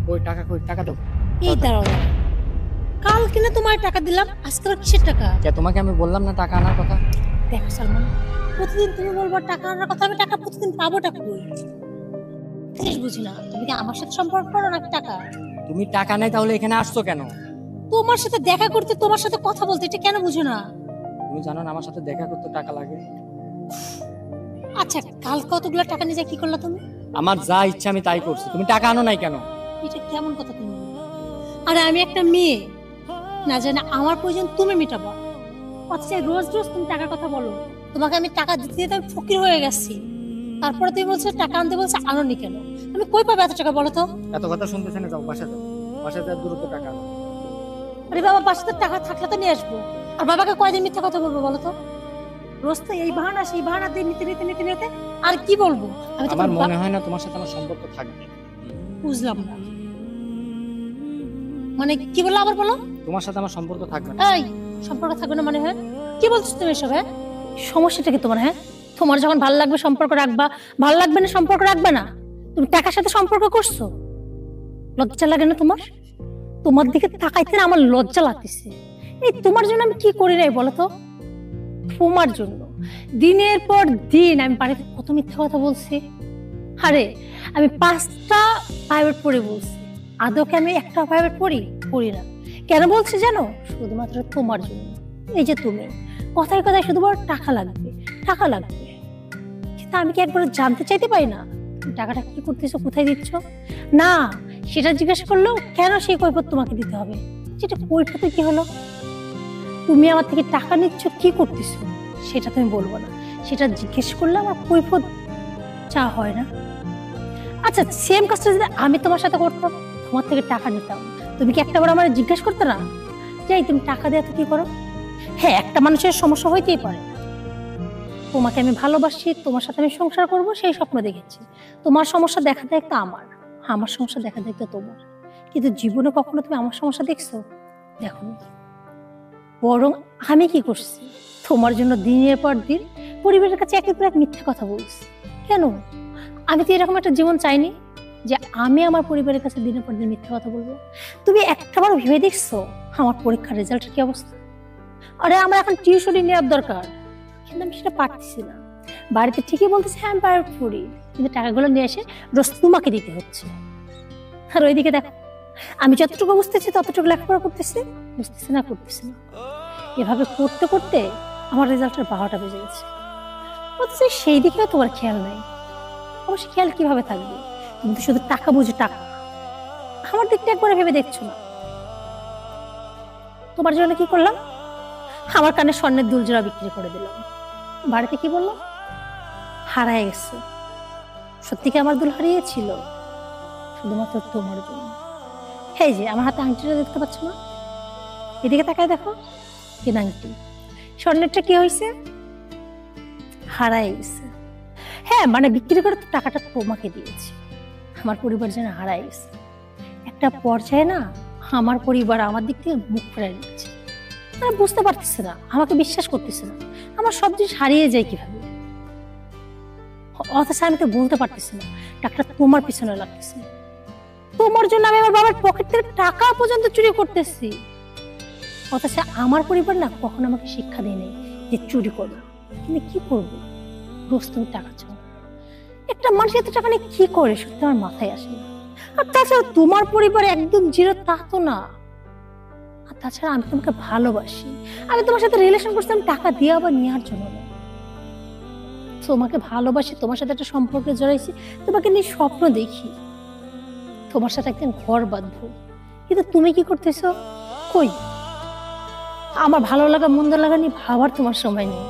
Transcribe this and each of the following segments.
কই টাকা, কই টাকা দাও। এই দাঁড়াও, কালকে না তোমার টাকা দিলাম, আজকে আবার কিসের টাকা? কে তোমাকে আমি বললাম না টাকা আনার কথা? দেখো সালমান, প্রতিদিন তুমি বলবো টাকা আনার কথা, আমি টাকা প্রতিদিন পাবোটা কই? জিনিস বুঝি না, তুমি কি আমার সাথে সম্পর্ক করো নাকি টাকা? তুমি টাকা নাই তাহলে এখানে আসছো কেন? তোমার সাথে দেখা করতে, তোমার সাথে কথা বলতে, এটা কেন বুঝো না? তুমি জানো না আমার সাথে দেখা করতে টাকা লাগে। আচ্ছা, কাল কতগুলো টাকা নিয়ে যা কি করলা তুমি? আমার যা ইচ্ছা আমি তাই করছি, তুমি টাকা আনো নাই কেন? এটা কেমন কথা তুমি? আরে আমি একটা মেয়ে, না জানি আমার প্রয়োজন তুমি মেটাবা, অথচ রোজ রোজ তুমি টাকার কথা বলো। তোমাকে আমি টাকা দিতে দিতে আমি ফকির হয়ে গেছি, তারপরে তুমি বলছো টাকা আনতে, বলছো আনোনি কেন? আমি কই পাবো এত টাকা বলো তো? এত কথা শুনতেছে না, যাও বাসা যাও, বাসা যাও দ্রুত টাকা আনো। আরে বাবা, বাসাতে টাকা থাকলে তো নিয়ে আসবো, আর বাবাকে কয়দিন মিথ্যা কথা বলবো বলো তো? রোজ তো এই বাহানা সেই বাহানা দিয়ে নিতে নিতে নিতে নিতে আর কি বলবো? আমি তো আমার মনে হয় না তোমার সাথে আমার সম্পর্ক থাকবে। বুঝলাম না, মানে কি বললো আবার বলো? তোমার সাথে আমার সম্পর্ক থাকবে না। এই সম্পর্ক থাকবে না মানে? হ্যাঁ, কি বলছো তুমি এসব? হ্যাঁ, সমস্যাটা কি তোমার? হ্যাঁ, তোমার যখন ভালো লাগবে সম্পর্ক রাখবা, ভালো লাগবে না সম্পর্ক রাখবে না। তুমি টাকার সাথে সম্পর্ক করছো, লজ্জা লাগে না তোমার? তোমার দিকে তাকাইতে না আমার লজ্জা লাগতেছে। এই তোমার জন্য আমি কি করি নাই বলো তো? তোমার জন্য দিনের পর দিন আমি বাড়িতে কত মিথ্যা কথা বলছি। আরে আমি 5টা প্রাইভেট পড়ে বলছি, আদৌকে আমি একটা প্রাইভেট পড়ি না। কেন বলছি জানো? শুধুমাত্র তোমার জন্য। এই যে তুমি কথায় কথায় শুধু বড় টাকা লাগবে টাকা লাগবে, কিন্তু আমি কি একবার জানতে চাইতে পারি না তুমি টাকাটা কি করতেছো, কোথায় দিচ্ছ? না, সেটা জিজ্ঞাসা করলেও কেন সেই কৈফিয়ত তোমাকে দিতে হবে? যেটা কৈফিয়তে কি হলো? তুমি আমার থেকে টাকা নিচ্ছ, কি করতেছো সেটা তুমি বলবো না, সেটা জিজ্ঞেস করলে আমার কৈফিয়ত চা হয় না? আচ্ছা, সেম কাজটা যদি আমি তোমার সাথে করতাম, তোমার থেকে টাকা নিতাম, তুমি কি একটাবার আমার জিজ্ঞেস করতে না যে তুমি টাকা দেওয়া তো কি করো? হ্যাঁ, একটা মানুষের সমস্যা হইতেই পারে, তোমাকে আমি ভালোবাসি, তোমার সাথে আমি সংসার করব সেই স্বপ্ন দেখেছি। তোমার সমস্যা দেখা দেখতো আমার সমস্যা দেখা দেখতো তোমার, কিন্তু জীবনে কখনো তুমি আমার সমস্যা দেখছো? দেখো, বরং আমি কি করছি, তোমার জন্য দিনের পর দিন পরিবারের কাছে একের পর এক মিথ্যা কথা বলছি। কেন? আমি তো এরকম একটা জীবন চাইনি যে আমি আমার পরিবারের কাছে দিনের পর দিন মিথ্যা কথা বলবো। তুমি একটাবার ভেবে দেখছো আমার পরীক্ষার রেজাল্টের কি অবস্থা? আরে আমার এখন টিউশনি নেওয়ার দরকার, কিন্তু আমি সেটা পারতেছি না। বাড়িতে ঠিকই বলতেছে হ্যাঁ আমি প্রাইভেট পড়ি, কিন্তু টাকাগুলো নিয়ে এসে রোজ তোমাকে দিতে হচ্ছে। আর ওইদিকে দেখো, আমি যতটুকু বুঝতেছি ততটুকু লেখাপড়া করতেছি, বুঝতেছি না, করতেছি না। এভাবে করতে করতে আমার রেজাল্টের 12টা বেজে গেছে, অথচ সেই দিকেও তোমার খেয়াল নাই। অবশ্য খেয়াল কিভাবে থাকবে, তুমি তো শুধু টাকা বুঝো, টাকা। আমার দিকটা একবার ভেবে দেখছো না? তোমার জন্য কি করলাম? আমার কানে স্বর্ণের দুলজোড়া বিক্রি করে দিলাম। বাড়িতে কি বললাম? হারায় গেছে। সত্যি কি আমার দুল হারিয়েছিল? শুধুমাত্র তোমার জন্য। এই যে আমার হাতে আংটিটা দেখতে পাচ্ছ না, এদিকে তাকায় দেখো, কেন আংটি? স্বর্ণেরটা কি হয়েছে? হারায় গেছে। হ্যাঁ, মানে বিক্রি করে তো টাকাটা তোমাকে দিয়েছি, আমার পরিবার যেন হারায় গেছে। একটা পর্যায়ে না আমার পরিবার আমার দিক থেকে মুখ ফেরাই দিচ্ছে, তারা বুঝতে পারতেছে না, আমাকে বিশ্বাস করতেছে না, আমার সব জিনিস হারিয়ে যায় কিভাবে। অথচ আমি তো বলতে পারতেছি না টাকাটা তোমার পিছনে লাগতেছে, তোমার জন্য আমি আমার বাবার পকেট থেকে টাকা পর্যন্ত চুরি করতেছি। অথচ আমার পরিবার না কখনো আমাকে শিক্ষা দেয় নাই যে চুরি করবো, কিন্তু কি করবো, রোজ তুমি টাকা চাও। একটা মানুষ এত টাকা নিয়ে কি করে সত্যি আমার মাথায় আসে না। আর তাছাড়া তোমার পরিবার একদম জিরো তা তো না। আর তাছাড়া আমি তোমাকে ভালোবাসি, আমি তোমার সাথে রিলেশন করছিলাম টাকা দিয়ে আবার নেওয়ার জন্য না। তোমাকে ভালোবাসি, তোমার সাথে একটা সম্পর্কে জড়াইছি, তোমাকে নিয়ে স্বপ্ন দেখি, তোমার সাথে একদিন ঘর বাঁধবো। কিন্তু তুমি কি করতেছো? কই, আমার ভালো লাগা মন্দ লাগা নিয়ে ভাবার তোমার সময় নেই,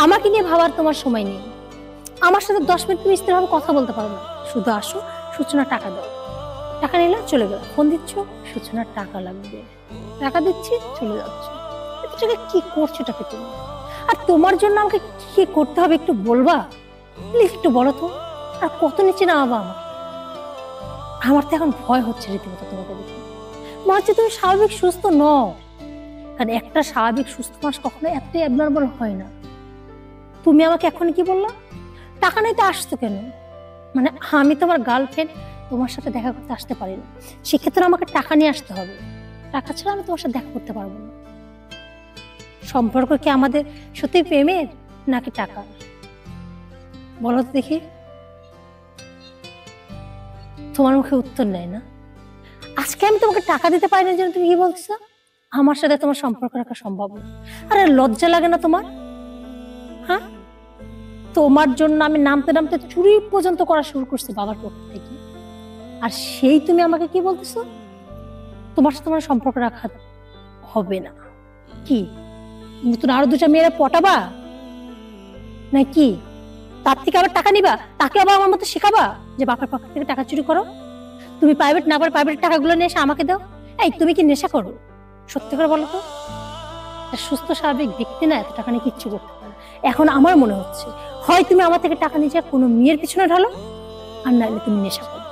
আমাকে নিয়ে ভাবার তোমার সময় নেই। আমার সাথে 10 মিনিট তুমি স্থিরভাবে কথা বলতে পারো না, শুধু আসো, সূচনা টাকা দাও, টাকা নিলে চলে গেল, ফোন দিচ্ছ, সূচনার টাকা লাগবে, টাকা দিচ্ছি, চলে যাচ্ছ। এত টাকা কি করছো টাকা তুমি? আর তোমার জন্য আমাকে কি করতে হবে একটু বলবা প্লিজ, একটু বলো তো। আর কত নিচে নামাবা আমাকে? আমার তো এখন ভয় হচ্ছে রীতিমতো তোমাকে দেখে, মনে হচ্ছে তুমি স্বাভাবিক সুস্থ নও। কারণ একটা স্বাভাবিক সুস্থ মানুষ কখনো এতটাই অ্যাবনর্মাল হয় না। তুমি আমাকে এখন কি বললা? টাকা নিতে আসতো কেন? মানে আমি তোমার গার্লফ্রেন্ড, তোমার সাথে দেখা করতে আসতে পারি না, সেক্ষেত্রে আমাকে টাকা নিয়ে আসতে হবে। টাকা ছাড়া আমি তোমার সাথে দেখা করতে পারবো না। সম্পর্ক কি আমাদের সত্যি প্রেমের নাকি টাকা? বলো তো দেখি। তোমার মুখে উত্তর নেই না। আজকে আমি তোমাকে টাকা দিতে পারি না যেন তুমি কি বলছো আমার সাথে তোমার সম্পর্ক রাখা সম্ভব না। আরে লজ্জা লাগে না তোমার? হ্যাঁ, তোমার জন্য আমি নামতে নামতে চুরি পর্যন্ত করা শুরু করছি বাবার পক্ষ থেকে, আর সেই তুমি আমাকে কি বলতেছো তোমার সাথে তোমার সম্পর্ক রাখা হবে না? কি নতুন আরো দুটা মেয়েরা পটাবা নাকি? তার থেকে আবার টাকা নিবা, তাকে আবার আমার মতো শেখাবা যে বাপের পক্ষ থেকে টাকা চুরি করো? তুমি প্রাইভেট না করে প্রাইভেট টাকাগুলো নিয়ে এসে আমাকে দাও। এই তুমি কি নেশা করো? সত্যি করে বলো তো। সুস্থ স্বাভাবিক ব্যক্তি না এত টাকা নিয়ে কিচ্ছু করতে পারে। এখন আমার মনে হচ্ছে হয় তুমি আমার থেকে টাকা নিয়ে যা কোনো মেয়ের পিছনে ঢালো, আর নাহলে তুমি নেশা করো।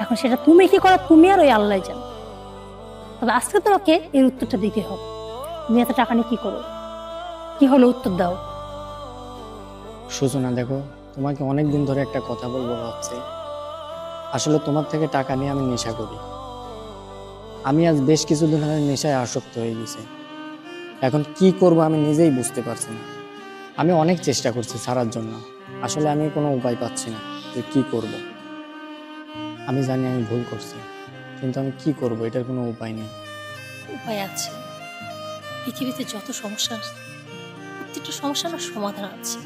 এখন সেটা তুমি কি করো তুমি আর ওই আল্লাহ জানো। তবে আজকে তোমাকে এর উত্তরটা দিতে হবে। তুমি এত টাকা নিয়ে কি করো? কি হলো উত্তর দাও। সূচনা দেখো, তোমাকে অনেকদিন ধরে একটা কথা বলবো ভাবছি। আসলে তোমার থেকে টাকা নিয়ে আমি নেশা করি। আমি আজ বেশ কিছুদিন ধরে নেশায় আসক্ত হয়ে গেছি। এখন কি করব আমি নিজেই বুঝতে পারছি না। আমি অনেক চেষ্টা করছি ছাড়ার জন্য, আসলে আমি কোনো উপায় পাচ্ছি না যে কি করব। আমি জানি আমি ভুল করছি, কিন্তু আমি কি করব এটার কোনো উপায় নেই। উপায় আছে। পৃথিবীতে যত সমস্যা আছে প্রত্যেকটা সমস্যার সমাধান আছে।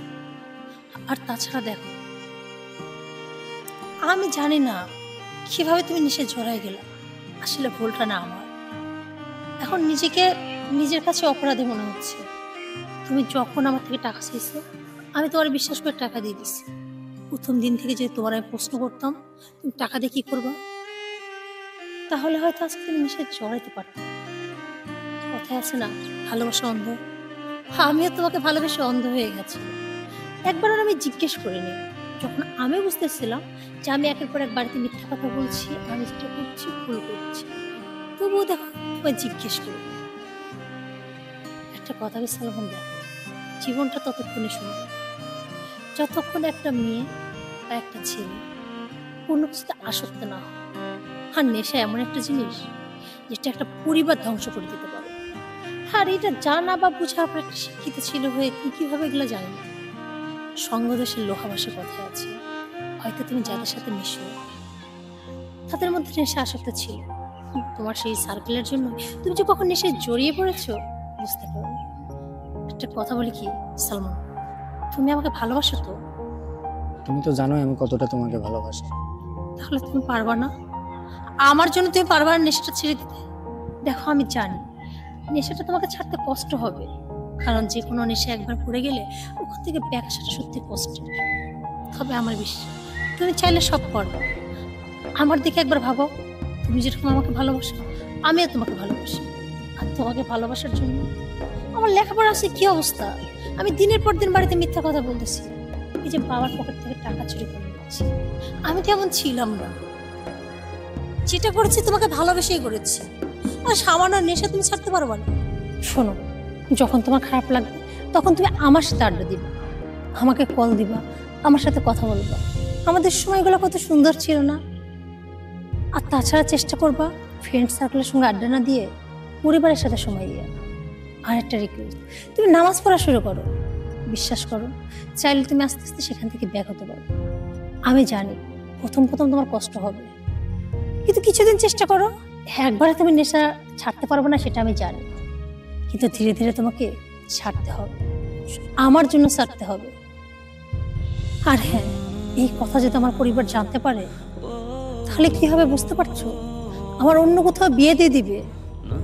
আর তাছাড়া দেখো, আমি জানি না কিভাবে তুমি নেশায় জড়াই গেলা। আসলে ভুলটা না আমার। এখন নিজেকে নিজের কাছে অপরাধী মনে হচ্ছে। তুমি যখন আমার থেকে টাকা চাইছো আমি তোমার বিশ্বাস করে টাকা দিয়ে দিছি। প্রথম দিন থেকে যদি তোমার আমি প্রশ্ন করতাম তুমি টাকা দিয়ে কি করবা, তাহলে হয়তো আজকে তুমি নেশায় জড়াইতে পারতো। কথায় আছে না, ভালোবাসা অন্ধ। আমিও তোমাকে ভালোবেসে অন্ধ হয়ে গেছি। একবার আর আমি জিজ্ঞেস করিনি। যখন আমি বুঝতেছিলাম যে আমি একের পর এক বাড়িতে মিথ্যা কথা বলছি, আমি যেটা করছি ভুল করছি, তবুও দেখো তোমায় জিজ্ঞেস করি। একটা কথা কি সালমান, দেখো জীবনটা ততক্ষণে সুন্দর যতক্ষণ একটা মেয়ে বা একটা ছেলে কোনো কিছুতে আসক্ত না হয়। আর নেশা এমন একটা জিনিস যেটা একটা পরিবার ধ্বংস করে দিতে পারে। আর এটা জানা বা বোঝার পর একটা শিক্ষিত ছিল হয়ে তুমি কিভাবে এগুলো জানি না। সঙ্গদোষের লোহাবাসের কথা আছে। হয়তো তুমি যাদের সাথে মিশো তাদের মধ্যে নেশা আসক্ত ছিল। তোমার সেই সার্কেলের জন্য তুমি যে কখন নেশায় জড়িয়ে পড়েছো বুঝতে পারো। একটা কথা বলি কি সালমান, তুমি আমাকে ভালোবাসো তো? তুমি তো জানোই আমি কতটা তোমাকে ভালোবাসি। তাহলে তুমি পারবা না? আমার জন্য তুমি পারবা না নেশাটা ছেড়ে দিতে? দেখো আমি জানি নেশাটা তোমাকে ছাড়তে কষ্ট হবে, কারণ যে কোনো নেশা একবার পড়ে গেলে ওখান থেকে ব্যাক আসাটা সত্যি কষ্টের। তবে আমার বিশ্বাস তুমি চাইলে সব পারবে। আমার দিকে একবার ভাবো, তুমি যেরকম আমাকে ভালোবাসো আমিও তোমাকে ভালোবাসি। আর তোমাকে ভালোবাসার জন্য আমার লেখাপড়া আছে কি অবস্থা। আমি দিনের পর দিন বাড়িতে মিথ্যা কথা বলতেছি, এই যে বাবার পকেট থেকে টাকা চুরি করে নিচ্ছি। আমি তো এমন ছিলাম না। যেটা করেছি তোমাকে ভালোবেসেই করেছি। আর সামান্য নেশা তুমি ছাড়তে পারবা না। শোনো, যখন তোমার খারাপ লাগবে তখন তুমি আমার সাথে আড্ডা দিবা, আমাকে কল দিবা, আমার সাথে কথা বলবা। আমাদের সময়গুলো কত সুন্দর ছিল না? আর তাছাড়া চেষ্টা করবা ফ্রেন্ড সার্কেলের সঙ্গে আড্ডা না দিয়ে পরিবারের সাথে সময় দিয়ে। আর একটা রিকোয়েস্ট, তুমি নামাজ পড়া শুরু করো। বিশ্বাস করো, চাইলে তুমি আস্তে আস্তে সেখান থেকে ব্যাক হতে পারো। আমি জানি প্রথম প্রথম তোমার কষ্ট হবে, কিন্তু কিছুদিন চেষ্টা করো। একবারে তুমি নেশা ছাড়তে পারবো না সেটা আমি জানি, কিন্তু ধীরে ধীরে তোমাকে ছাড়তে হবে। আমার জন্য ছাড়তে হবে। আর হ্যাঁ, এই কথা যদি আমার পরিবার জানতে পারে তাহলে কি হবে বুঝতে পারছো? আমার অন্য কোথাও বিয়ে দিয়ে দিবে।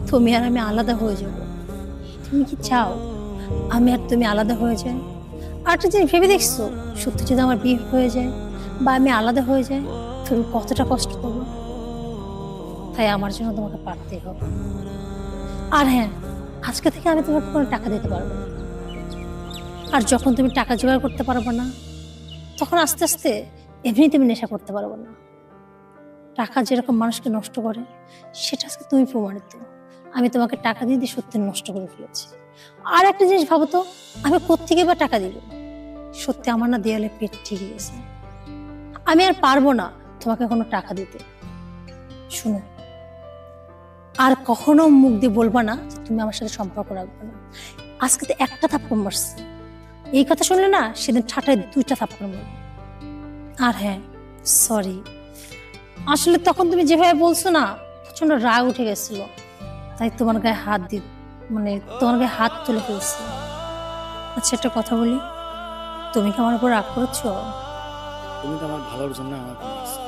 তুমি আর আমি আলাদা হয়ে যাব। তুমি কি চাও আমি আর তুমি আলাদা হয়ে যাই? আর একটা জিনিস ভেবে দেখছো, সত্যি যদি আমার বিয়ে হয়ে যায় বা আমি আলাদা হয়ে যাই তুমি কতটা কষ্ট করবে? তাই আমার জন্য তোমাকে পারতেই হবে। আর হ্যাঁ, আজকে থেকে আমি তোমাকে কোনো টাকা দিতে পারবো না। আর যখন তুমি টাকা জোগাড় করতে পারবো না তখন আস্তে আস্তে এমনি তুমি নেশা করতে পারবো না। টাকা যেরকম মানুষকে নষ্ট করে সেটা আজকে তুমি প্রমাণিত। আমি তোমাকে টাকা দিয়ে দিয়ে সত্যি নষ্ট করে ফেলেছি। আর একটা জিনিস ভাবো তো, আমি কোত্থেকে বা টাকা দিব? সত্যি আমার না দেয়ালে পেট ঠিক গেছে। আমি আর পারবো না তোমাকে কোনো টাকা দিতে। শুনো, আর কখনো মুখ দিয়ে বলবা না যে তুমি আমার সাথে সম্পর্ক রাখবে না। আজকে তো একটা থাপ্পড় মারছি, এই কথা শুনলে না সেদিন ঠাটায় 2টা থাপ্পড় মারবে। আর হ্যাঁ, সরি, আসলে তখন তুমি যেভাবে বলছো না, প্রচন্ড রাগ উঠে গেছিল, তাই তোমার গায়ে হাত তোমার গায়ে হাত তুলে ফেলছি। আচ্ছা, একটা কথা বলি, তুমি কি আমার উপর রাগ করেছো? তুমি তো আমার ভালোর জন্য আমাকে মারছো।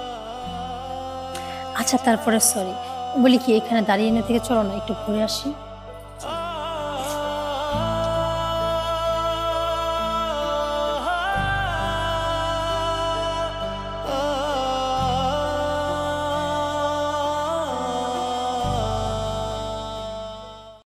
আচ্ছা, তারপরে সরি বলি কি, এখানে দাঁড়িয়ে না থেকে চলো না একটু ঘুরে আসি।